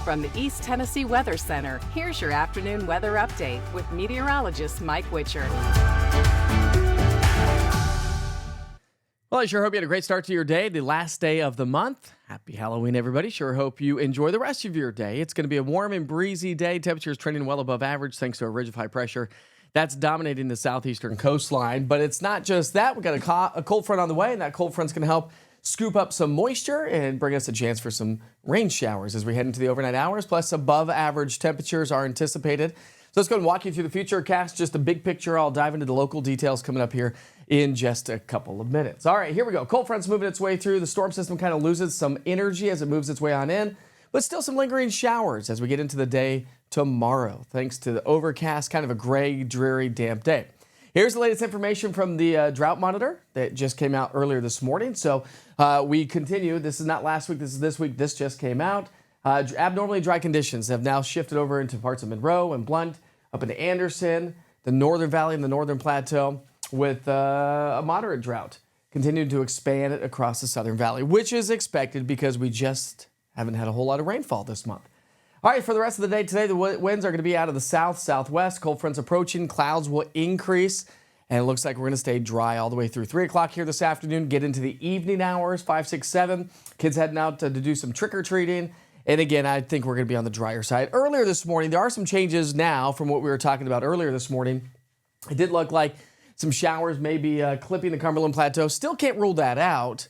From the East Tennessee Weather Center, here's your afternoon weather update with meteorologist Mike Witcher. Well, I sure hope you had a great start to your day, the last day of the month. Happy Halloween, everybody. Sure hope you enjoy the rest of your day. It's going to be a warm and breezy day. Temperatures trending well above average thanks to a ridge of high pressure that's dominating the southeastern coastline. But it's not just that. We've got a cold front on the way, and that cold front's going to help scoop up some moisture and bring us a chance for some rain showers as we head into the overnight hours. Plus, above average temperatures are anticipated. So let's go and walk you through the futurecast. Just a big picture. I'll dive into the local details coming up here in just a couple of minutes. All right, here we go. Cold front's moving its way through. The storm system kind of loses some energy as it moves its way on in, but still some lingering showers as we get into the day tomorrow, thanks to the overcast, kind of a gray, dreary, damp day. Here's the latest information from the drought monitor that just came out earlier this morning. So we continue. This is not last week. This is this week. This just came out. Abnormally dry conditions have now shifted over into parts of Monroe and Blunt, up into Anderson, the Northern Valley and the Northern Plateau, with a moderate drought continuing to expand across the Southern Valley, which is expected because we just haven't had a whole lot of rainfall this month. All right, for the rest of the day today, the winds are going to be out of the south, southwest. Cold fronts approaching. Clouds will increase. And it looks like we're going to stay dry all the way through 3 o'clock here this afternoon. Get into the evening hours, 5, 6, 7. Kids heading out to do some trick-or-treating. And again, I think we're going to be on the drier side. Earlier this morning, there are some changes now from what we were talking about earlier this morning. It did look like some showers maybe clipping the Cumberland Plateau. Still can't rule that out.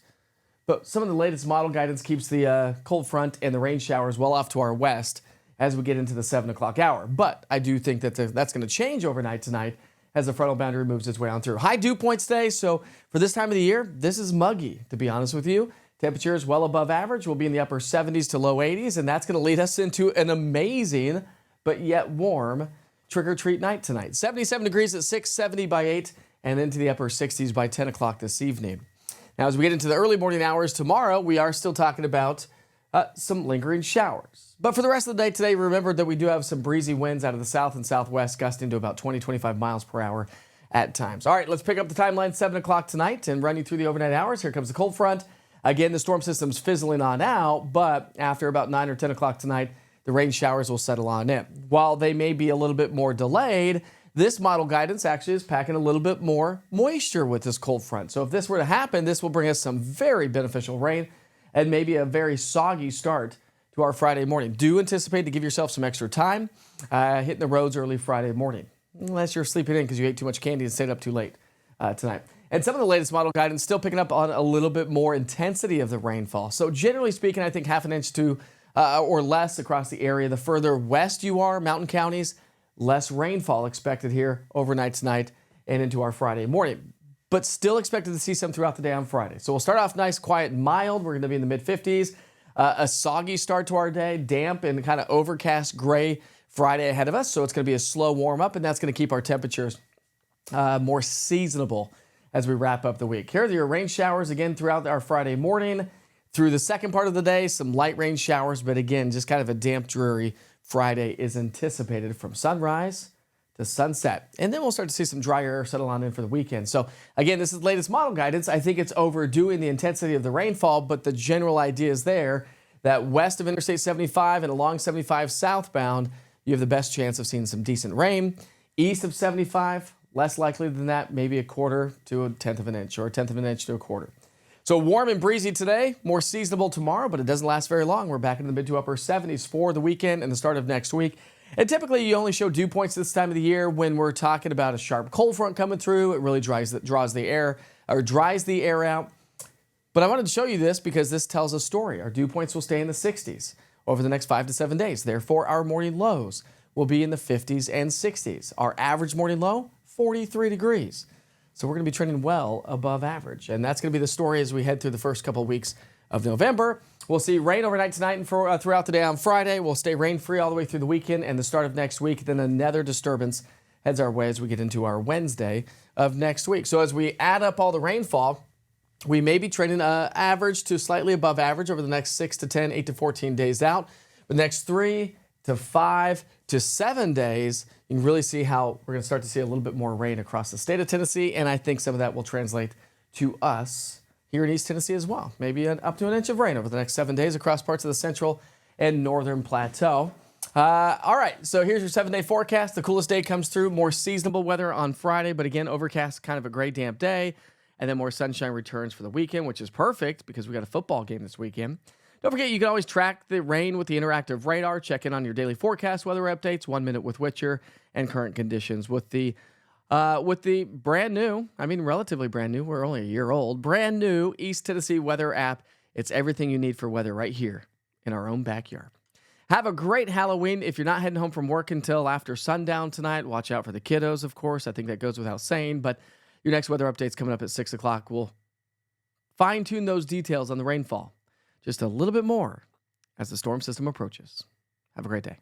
But some of the latest model guidance keeps the cold front and the rain showers well off to our west as we get into the 7 o'clock hour. But I do think that that's going to change overnight tonight as the frontal boundary moves its way on through. High dew points today, so for this time of the year, this is muggy, to be honest with you. Temperatures well above average. We'll be in the upper 70s to low 80s, and that's going to lead us into an amazing but yet warm trick-or-treat night tonight. 77 degrees at 6, 70 by 8, and into the upper 60s by 10 o'clock this evening. Now, as we get into the early morning hours tomorrow, we are still talking about some lingering showers. But for the rest of the day today, remember that we do have some breezy winds out of the south and southwest, gusting to about 20-25 miles per hour at times. All right, let's pick up the timeline 7 o'clock tonight and run you through the overnight hours. Here comes the cold front. Again, the storm system's fizzling on out, but after about 9 or 10 o'clock tonight, the rain showers will settle on in. While they may be a little bit more delayed, this model guidance actually is packing a little bit more moisture with this cold front. So if this were to happen, this will bring us some very beneficial rain and maybe a very soggy start to our Friday morning. Do anticipate to give yourself some extra time hitting the roads early Friday morning, unless you're sleeping in because you ate too much candy and stayed up too late tonight. And some of the latest model guidance still picking up on a little bit more intensity of the rainfall. So generally speaking, I think half an inch to or less across the area. The further west you are, mountain counties, less rainfall expected here overnight tonight and into our Friday morning. But still expected to see some throughout the day on Friday. So we'll start off nice, quiet, and mild. We're going to be in the mid-50s. A soggy start to our day, damp and kind of overcast gray Friday ahead of us. So it's going to be a slow warm-up, and that's going to keep our temperatures more seasonable as we wrap up the week. Here are your rain showers again throughout our Friday morning. Through the second part of the day, some light rain showers, but again, just kind of a damp, dreary Friday is anticipated from sunrise to sunset. And then we'll start to see some drier air settle on in for the weekend. So again, this is the latest model guidance. I think it's overdoing the intensity of the rainfall, but the general idea is there that west of Interstate 75 and along 75 southbound, you have the best chance of seeing some decent rain. East of 75, less likely than that, maybe a quarter to a tenth of an inch or a tenth of an inch to a quarter. So warm and breezy today, more seasonable tomorrow, but it doesn't last very long. We're back in the mid to upper 70s for the weekend and the start of next week. And typically you only show dew points this time of the year when we're talking about a sharp cold front coming through. It really dries the air out. But I wanted to show you this because this tells a story. Our dew points will stay in the 60s over the next 5 to 7 days. Therefore, our morning lows will be in the 50s and 60s. Our average morning low, 43 degrees. So we're going to be trending well above average. And that's going to be the story as we head through the first couple of weeks of November. We'll see rain overnight tonight and throughout the day on Friday. We'll stay rain-free all the way through the weekend and the start of next week. Then another disturbance heads our way as we get into our Wednesday of next week. So as we add up all the rainfall, we may be trending average to slightly above average over the next 6 to 10, 8 to 14 days out. The next 3 to 5 to 7 days, you can really see how we're going to start to see a little bit more rain across the state of Tennessee, and I think some of that will translate to us here in East Tennessee as well. Maybe up to an inch of rain over the next 7 days across parts of the central and northern plateau. All right, so here's your 7-day forecast. The coolest day comes through. More seasonable weather on Friday, but again, overcast, kind of a gray, damp day. And then more sunshine returns for the weekend, which is perfect because we got a football game this weekend. Don't forget, you can always track the rain with the interactive radar. Check in on your daily forecast weather updates, 1 minute with Witcher, and current conditions with the brand new, relatively brand new, we're only a year old, brand new East Tennessee weather app. It's everything you need for weather right here in our own backyard. Have a great Halloween. If you're not heading home from work until after sundown tonight, watch out for the kiddos, of course. I think that goes without saying, but your next weather update's coming up at 6 o'clock. We'll fine-tune those details on the rainfall just a little bit more as the storm system approaches. Have a great day.